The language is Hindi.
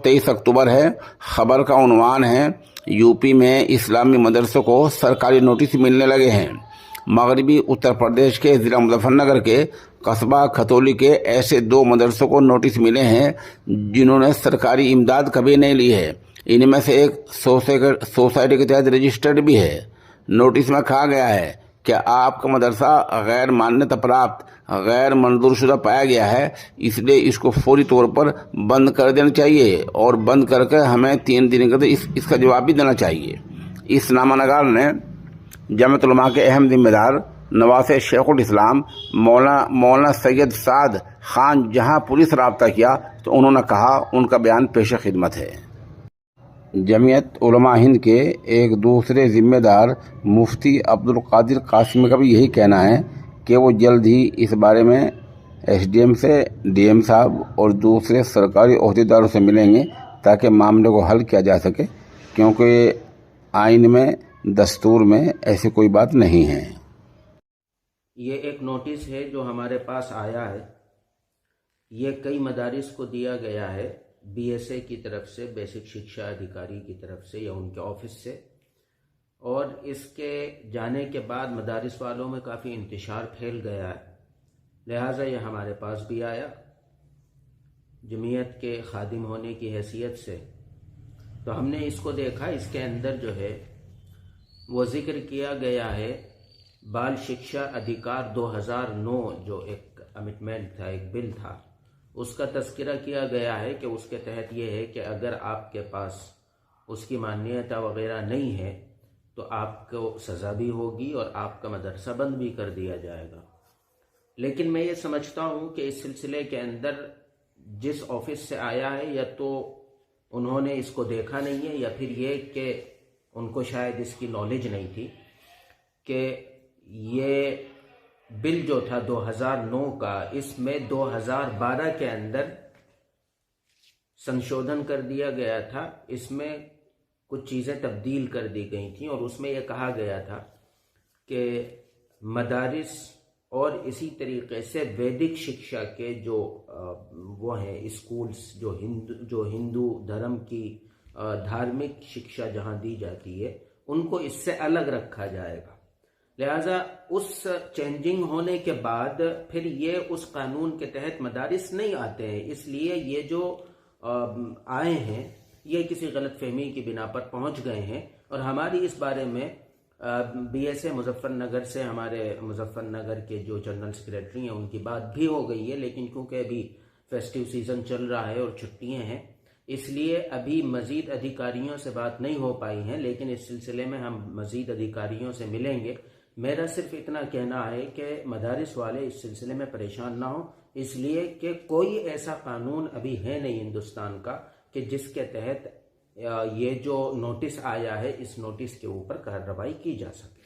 23 अक्टूबर है। खबर का उन्वान है, यूपी में इस्लामी मदरसों को सरकारी नोटिस मिलने लगे हैं। मगरबी उत्तर प्रदेश के जिला मुजफ्फरनगर के कस्बा खतौली के ऐसे 2 मदरसों को नोटिस मिले हैं जिन्होंने सरकारी इमदाद कभी नहीं ली है। इनमें से एक सोसाइटी के तहत रजिस्टर्ड भी है। नोटिस में कहा गया है कि आपका मदरसा गैर मान्यता प्राप्त, गैर मंजूरशुदा पाया गया है, इसलिए इसको फौरी तौर पर बंद कर देना चाहिए और बंद करके हमें 3 दिन के अंदर इसका जवाब भी देना चाहिए। इस नामानगार ने जमात उलमा के अहम जिम्मेदार नवासे शेखुल इस्लाम मौलाना सैयद साद खान जहां पुलिस रब्ता किया तो उन्होंने कहा, उनका बयान पेश खिदमत है। जमीयत उलमा हिंद के एक दूसरे जिम्मेदार मुफ्ती अब्दुल कादिर कासिमी का भी यही कहना है कि वो जल्द ही इस बारे में एसडीएम से, डीएम साहब और दूसरे सरकारी ओहदेदारों से मिलेंगे ताकि मामले को हल किया जा सके, क्योंकि आइन में, दस्तूर में ऐसी कोई बात नहीं है। ये एक नोटिस है जो हमारे पास आया है। ये कई मदारिस को दिया गया है, बीएसए की तरफ से, बेसिक शिक्षा अधिकारी की तरफ से या उनके ऑफिस से, और इसके जाने के बाद मदारिस वालों में काफ़ी इंतशार फैल गया है, लिहाजा ये हमारे पास भी आया। जमीयत के खादिम होने की हैसियत से तो हमने इसको देखा। इसके अंदर जो है वो जिक्र किया गया है बाल शिक्षा अधिकार 2009 जो एक अमिटमेंट था, एक बिल था, उसका तज़किरा किया गया है कि उसके तहत ये है कि अगर आपके पास उसकी मान्यता वगैरह नहीं है तो आपको सज़ा भी होगी और आपका मदरसा बंद भी कर दिया जाएगा। लेकिन मैं ये समझता हूँ कि इस सिलसिले के अंदर जिस ऑफिस से आया है या तो उन्होंने इसको देखा नहीं है या फिर ये कि उनको शायद इसकी नॉलेज नहीं थी कि ये बिल जो था 2009 का, इसमें 2012 के अंदर संशोधन कर दिया गया था। इसमें कुछ चीज़ें तब्दील कर दी गई थी और उसमें यह कहा गया था कि मदारिस और इसी तरीके से वैदिक शिक्षा के जो वो हैं स्कूल्स, जो हिंदू धर्म की धार्मिक शिक्षा जहाँ दी जाती है, उनको इससे अलग रखा जाएगा। लिहाजा उस चेंजिंग होने के बाद फिर ये उस कानून के तहत मदारिस नहीं आते हैं। इसलिए ये जो आए हैं ये किसी गलतफहमी की बिना पर पहुंच गए हैं और हमारी इस बारे में बीएसए मुजफ्फरनगर से, हमारे मुजफ्फरनगर के जो जनरल सेक्रेटरी हैं, उनकी बात भी हो गई है। लेकिन क्योंकि अभी फेस्टिव सीज़न चल रहा है और छुट्टियां हैं, इसलिए अभी मज़ीद अधिकारियों से बात नहीं हो पाई है। लेकिन इस सिलसिले में हम मज़ीद अधिकारियों से मिलेंगे। मेरा सिर्फ इतना कहना है कि मदारिस वाले इस सिलसिले में परेशान ना हो, इसलिए कि कोई ऐसा कानून अभी है नहीं हिंदुस्तान का कि जिसके तहत ये जो नोटिस आया है, इस नोटिस के ऊपर कार्रवाई की जा सके।